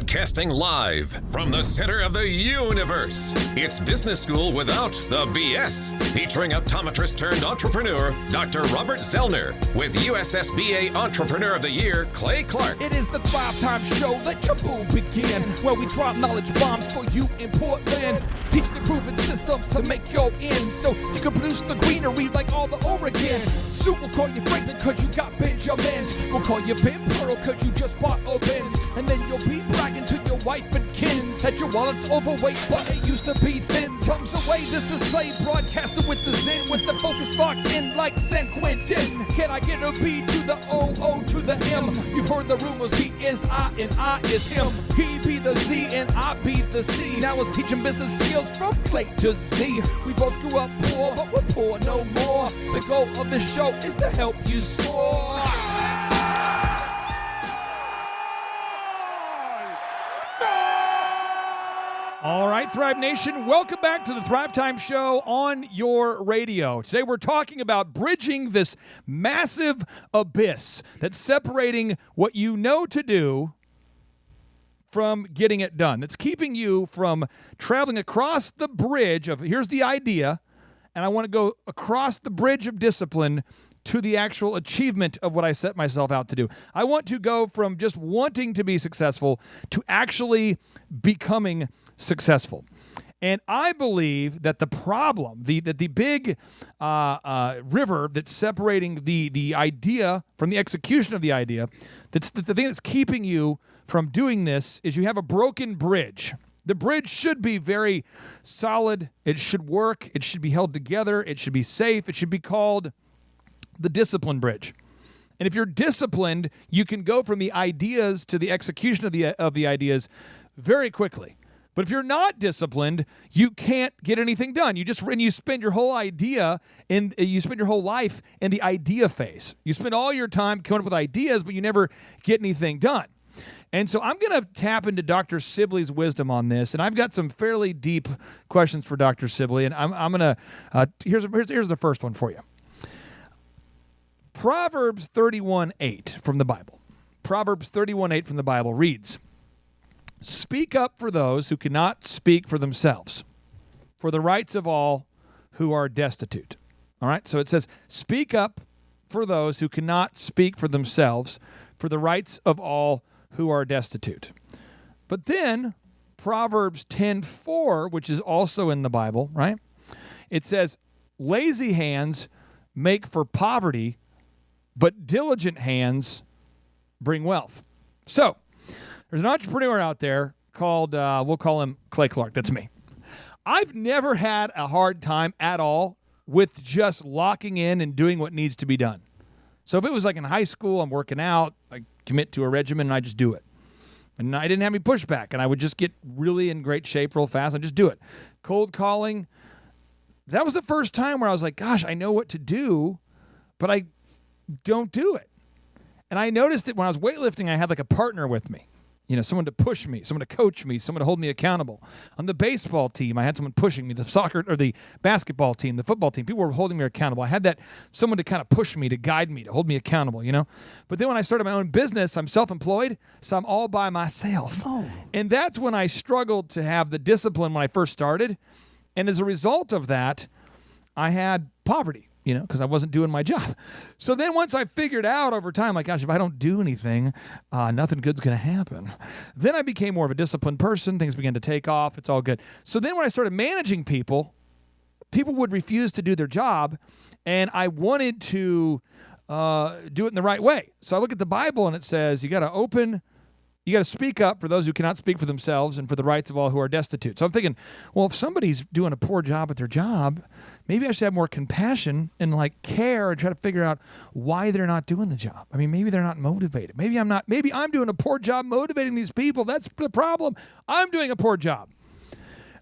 Broadcasting live from the center of the universe. It's Business School Without the BS. Featuring optometrist turned entrepreneur, Dr. Robert Zellner, with USSBA Entrepreneur of the Year, Clay Clark. It is the Thrivetime Show. Let your boo begin. Where we drop knowledge bombs for you in Portland. Teaching the proven systems to make your ends so you can produce the greenery like all the Oregon. Sue will call you Franklin cause you got Benjamins. We'll call you Ben Pearl cause you just bought a Benz. And then you'll be bragging to your wife and kids that your wallet's overweight but it used to be thin. Thumbs away, this is Clay broadcaster with the Zen, with the focus locked in like San Quentin. Can I get a B to the O to the M? You've heard the rumors, he is I and I is him. He be the Z and I be the C. Now it's teaching business skills from Clay to Z. We both grew up poor, but we're poor no more. The goal of this show is to help you soar. All right, Thrive Nation, welcome back to the Thrivetime Show on your radio. Today we're talking about bridging this massive abyss that's separating what you know to do from getting it done. That's keeping you from traveling across the bridge of, here's the idea, and I want to go across the bridge of discipline to the actual achievement of what I set myself out to do. I want to go from just wanting to be successful to actually becoming successful. And I believe that the problem, the big river that's separating the idea from the execution of the idea, that's the thing that's keeping you from doing this, is you have a broken bridge. The bridge should be very solid. It should work. It should be held together. It should be safe. It should be called the discipline bridge. And if you're disciplined, you can go from the ideas to the execution of the ideas very quickly. But if you're not disciplined, you can't get anything done. You spend your whole life in the idea phase. You spend all your time coming up with ideas, but you never get anything done. And so I'm going to tap into Dr. Sibley's wisdom on this, and I've got some fairly deep questions for Dr. Sibley, and I'm going to here's the first one for you. Proverbs 31:8 from the Bible. Proverbs 31:8 from the Bible reads, "Speak up for those who cannot speak for themselves, for the rights of all who are destitute." All right, so it says, speak up for those who cannot speak for themselves, for the rights of all who are destitute. But then Proverbs 10:4, which is also in the Bible, right? It says, "Lazy hands make for poverty, but diligent hands bring wealth." So there's an entrepreneur out there called, we'll call him Clay Clark. That's me. I've never had a hard time at all with just locking in and doing what needs to be done. So if it was like in high school, I'm working out, I commit to a regimen, and I just do it. And I didn't have any pushback, and I would just get really in great shape real fast. I'd just do it. Cold calling, that was the first time where I was like, gosh, I know what to do, but I don't do it. And I noticed that when I was weightlifting, I had like a partner with me. You know, someone to push me, someone to coach me, someone to hold me accountable. On the baseball team, I had someone pushing me. The soccer or the basketball team, the football team, people were holding me accountable. I had that someone to kind of push me, to guide me, to hold me accountable, you know. But then when I started my own business, I'm self-employed, so I'm all by myself. Oh. And that's when I struggled to have the discipline when I first started. And as a result of that, I had poverty. You know, because I wasn't doing my job. So then once I figured out over time, like, gosh, if I don't do anything, nothing good's going to happen. Then I became more of a disciplined person. Things began to take off. It's all good. So then when I started managing people, people would refuse to do their job, and I wanted to do it in the right way. So I look at the Bible, and it says you got to speak up for those who cannot speak for themselves and for the rights of all who are destitute. So I'm thinking, well, if somebody's doing a poor job at their job, maybe I should have more compassion and like care and try to figure out why they're not doing the job. I mean, maybe they're not motivated. Maybe I'm doing a poor job motivating these people. That's the problem. I'm doing a poor job.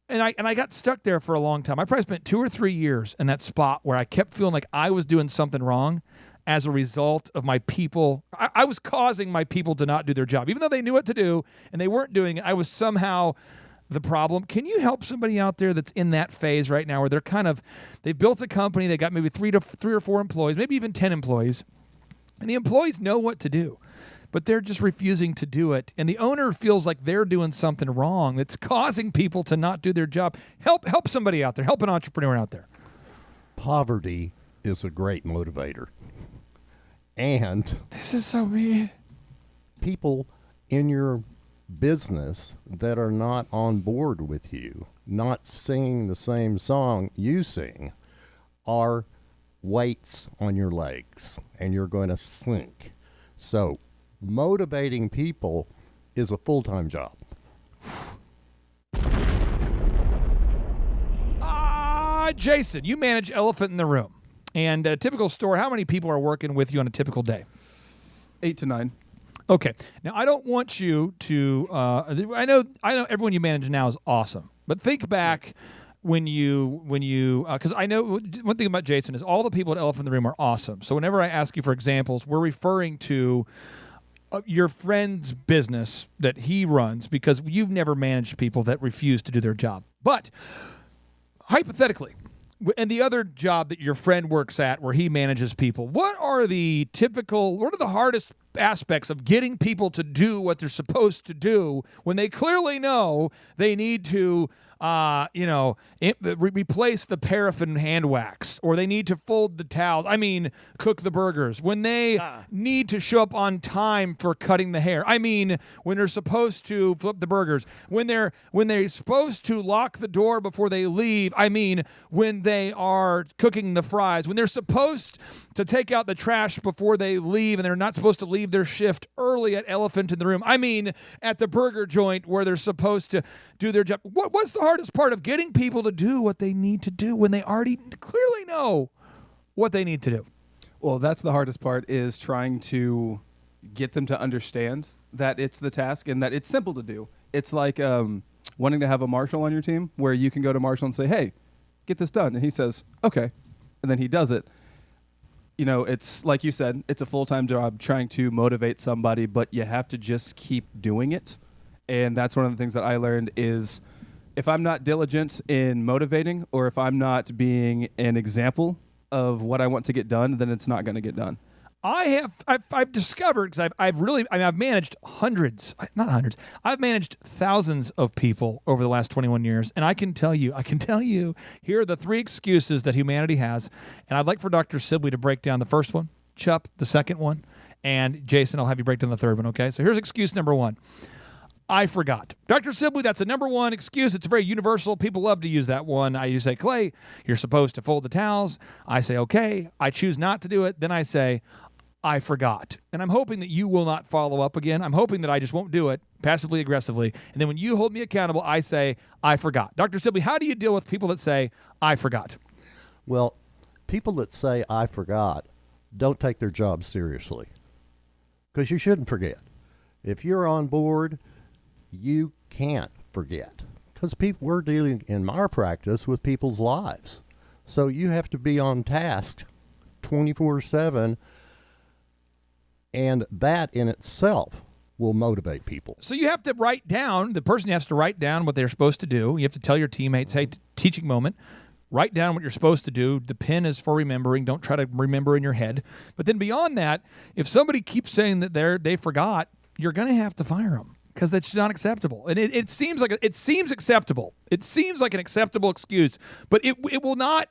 And I got stuck there for a long time. I probably spent 2 or 3 years in that spot where I kept feeling like I was doing something wrong as a result of my people. I was causing my people to not do their job. Even though they knew what to do and they weren't doing it, I was somehow the problem. Can you help somebody out there that's in that phase right now where they've built a company, they got maybe 3 or 4 employees, maybe even 10 employees, and the employees know what to do, but they're just refusing to do it. And the owner feels like they're doing something wrong that's causing people to not do their job. Help somebody out there. Help an entrepreneur out there. Poverty is a great motivator. And this is so mean. People in your business that are not on board with you, not singing the same song you sing, are weights on your legs, and you're going to sink. So motivating people is a full-time job. Jason, you manage Elephant in the Room. And a typical store, how many people are working with you on a typical day? 8 to 9. Okay. Now, I don't want you to I know everyone you manage now is awesome. But think back when you because I know one thing about Jason is all the people at Elephant in the Room are awesome. So whenever I ask you for examples, we're referring to your friend's business that he runs, because you've never managed people that refuse to do their job. But hypothetically, and the other job that your friend works at where he manages people, what are the hardest aspects of getting people to do what they're supposed to do when they clearly know they need to replace the paraffin hand wax, or they need to fold the towels, cook the burgers, when they need to show up on time for cutting the hair, when they're supposed to flip the burgers, when they're supposed to lock the door before they leave, when they are cooking the fries, when they're supposed to take out the trash before they leave, and they're not supposed to leave their shift early at Elephant in the Room, at the burger joint where they're supposed to do their job. What's the hardest part of getting people to do what they need to do when they already clearly know what they need to do? Well, that's the hardest part, is trying to get them to understand that it's the task and that it's simple to do. It's like wanting to have a marshal on your team where you can go to Marshall and say, hey, get this done. And he says, okay. And then he does it. It's like you said, it's a full-time job trying to motivate somebody, but you have to just keep doing it. And that's one of the things that I learned is if I'm not diligent in motivating, or if I'm not being an example of what I want to get done, then it's not going to get done. I've discovered, because I've managed I've managed thousands of people over the last 21 years, and I can tell you, here are the 3 excuses that humanity has, and I'd like for Dr. Sibley to break down the first one, Chup the second one, and Jason, I'll have you break down the third one, okay? So here's excuse number 1. I forgot. Dr. Sibley, that's a number 1 excuse. It's very universal. People love to use that one. You say, Clay, you're supposed to fold the towels. I say, okay. I choose not to do it. Then I say, I forgot. And I'm hoping that you will not follow up again. I'm hoping that I just won't do it passively aggressively. And then when you hold me accountable, I say, I forgot. Dr. Sibley, how do you deal with people that say, I forgot? Well, people that say, I forgot, don't take their job seriously. Because you shouldn't forget. If you're on board, you can't forget. Because we're dealing, in our practice, with people's lives. So you have to be on task 24/7. And that in itself will motivate people. So you have to write down, the person has to write down what they're supposed to do. You have to tell your teammates, hey, teaching moment, write down what you're supposed to do. The pen is for remembering. Don't try to remember in your head. But then beyond that, if somebody keeps saying that they forgot, you're going to have to fire them, because that's not acceptable. And it seems acceptable. It seems like an acceptable excuse, but it will not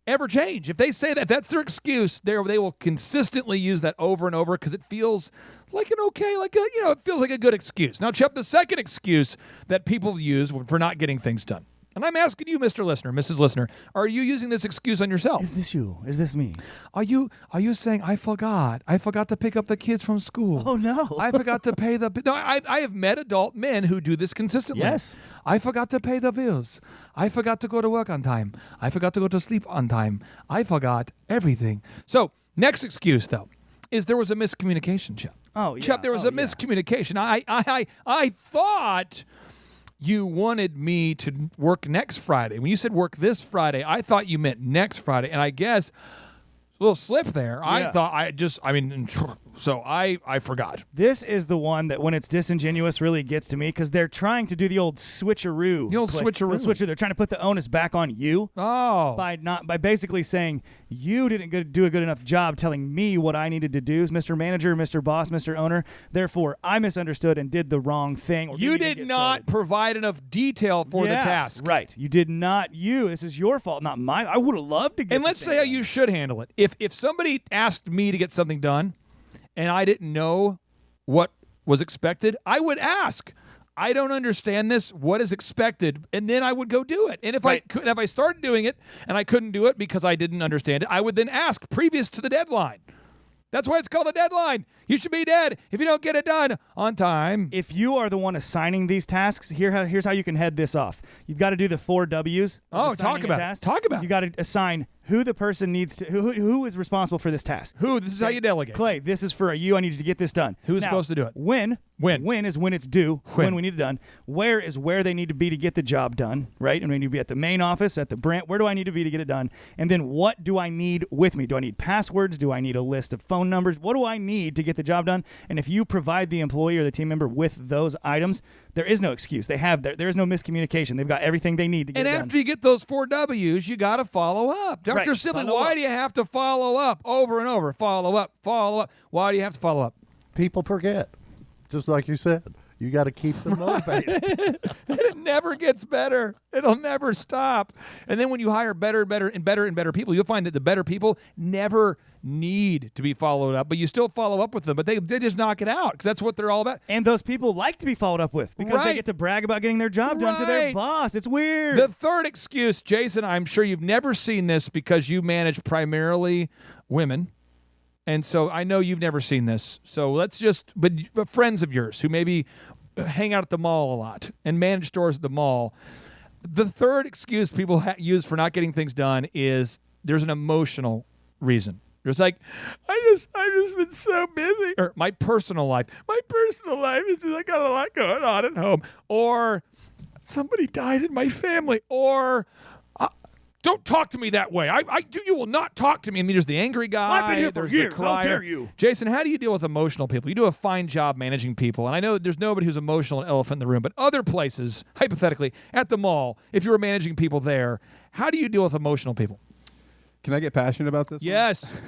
ever change. If they say that, if that's their excuse, they will consistently use that over and over, because it feels like it feels like a good excuse. Now, Chup, the second excuse that people use for not getting things done. And I'm asking you, Mr. Listener, Mrs. Listener, are you using this excuse on yourself? Is this you? Is this me? Are you saying, I forgot to pick up the kids from school? Oh, no. I forgot to pay the... No, I have met adult men who do this consistently. Yes. I forgot to pay the bills. I forgot to go to work on time. I forgot to go to sleep on time. I forgot everything. So, next excuse, though, is there was a miscommunication, Chup. Oh, yeah. Chup, there was a miscommunication. I thought... you wanted me to work next Friday. When you said work this Friday, I thought you meant next Friday. And I guess a little slip there. Yeah. So I forgot. This is the one that when it's disingenuous really gets to me because they're trying to do the old switcheroo. The old switcheroo. They're trying to put the onus back on you. Oh. By basically saying you didn't do a good enough job telling me what I needed to do as Mr. Manager, Mr. Boss, Mr. Owner. Therefore, I misunderstood and did the wrong thing. Or You did not provide enough detail for the task. Right. You did not. This is your fault, not mine. I would have loved to get And let's say how you should handle it. If somebody asked me to get something done and I didn't know what was expected, I would ask. I don't understand this. What is expected? And then I would go do it. And if I started doing it and I couldn't do it because I didn't understand it, I would then ask previous to the deadline. That's why it's called a deadline. You should be dead if you don't get it done on time. If you are the one assigning these tasks, here's how you can head this off. You've got to do the 4 W's. Oh, talk about it. You got to assign who the person needs to, who is responsible for this task. This is how you delegate. Clay, this is for you. I need you to get this done. Who's supposed to do it? When is when it's due, when we need it done. Where is where they need to be to get the job done, right? And we need to be at the main office, at the branch. Where do I need to be to get it done? And then what do I need with me? Do I need passwords? Do I need a list of phone numbers? What do I need to get the job done? And if you provide the employee or the team member with those items, there is no excuse. There is no miscommunication. They've got everything they need to get it done. And after you get those 4 W's, you got to follow up. Dr. Sibley, why do you have to follow up over and over? Follow up. Why do you have to follow up? People forget, just like you said. You got to keep them motivated. It never gets better. It'll never stop. And then when you hire better people, you'll find that the better people never need to be followed up, but you still follow up with them. But they just knock it out because that's what they're all about. And those people like to be followed up with because they get to brag about getting their job done to their boss. It's weird. The third excuse, Jason, I'm sure you've never seen this because you manage primarily women. And so I know you've never seen this. So but friends of yours who maybe hang out at the mall a lot and manage stores at the mall, the third excuse people use for not getting things done is there's an emotional reason. There's like, I've just been so busy. Or my personal life is just, I got a lot going on at home. Or somebody died in my family. Or don't talk to me that way. You will not talk to me. I mean, there's the angry guy. I've been here for years. How dare you? Jason, how do you deal with emotional people? You do a fine job managing people. And I know there's nobody who's emotional, an elephant in the room. But other places, hypothetically, at the mall, if you were managing people there, how do you deal with emotional people? Can I get passionate about this? Yes.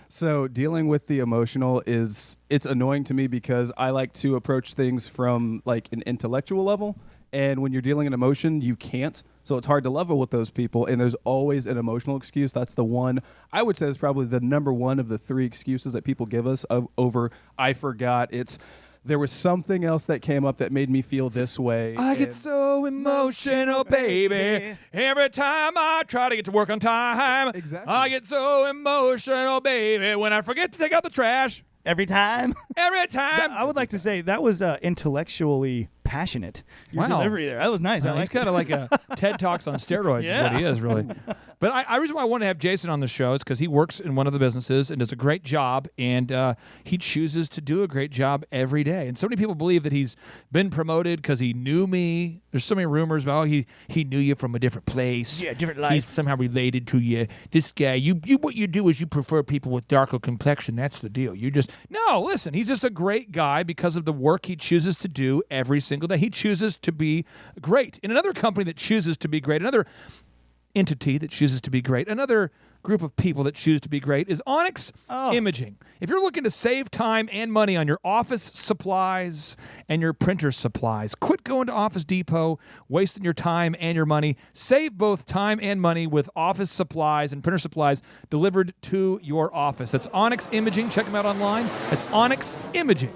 So dealing with the emotional it's annoying to me because I like to approach things from like an intellectual level. And when you're dealing in emotion, you can't. So it's hard to level with those people. And there's always an emotional excuse. That's the one I would say is probably the number one of the 3 excuses that people give us over I forgot. There was something else that came up that made me feel this way. I get so emotional, baby. Every time I try to get to work on time. Exactly. I get so emotional, baby, when I forget to take out the trash. Every time. I would like to say that was intellectually passionate. Your delivery there. That was nice. He's kind of like a TED Talks on steroids is what he is, really. But the reason why I want to have Jason on the show is because he works in one of the businesses and does a great job, and he chooses to do a great job every day. And so many people believe that he's been promoted because he knew me. There's so many rumors about, he knew you from a different place. Yeah, different life. He's somehow related to you. This guy, what you do is you prefer people with darker complexion. That's the deal. No, listen, he's just a great guy because of the work he chooses to do every single day. He chooses to be great. In another company that chooses to be great, another entity that chooses to be great, another group of people that choose to be great is Onyx Imaging. If you're looking to save time and money on your office supplies and your printer supplies, quit going to Office Depot, wasting your time and your money. Save both time and money with office supplies and printer supplies delivered to your office. That's Onyx Imaging. Check them out online. That's Onyx Imaging.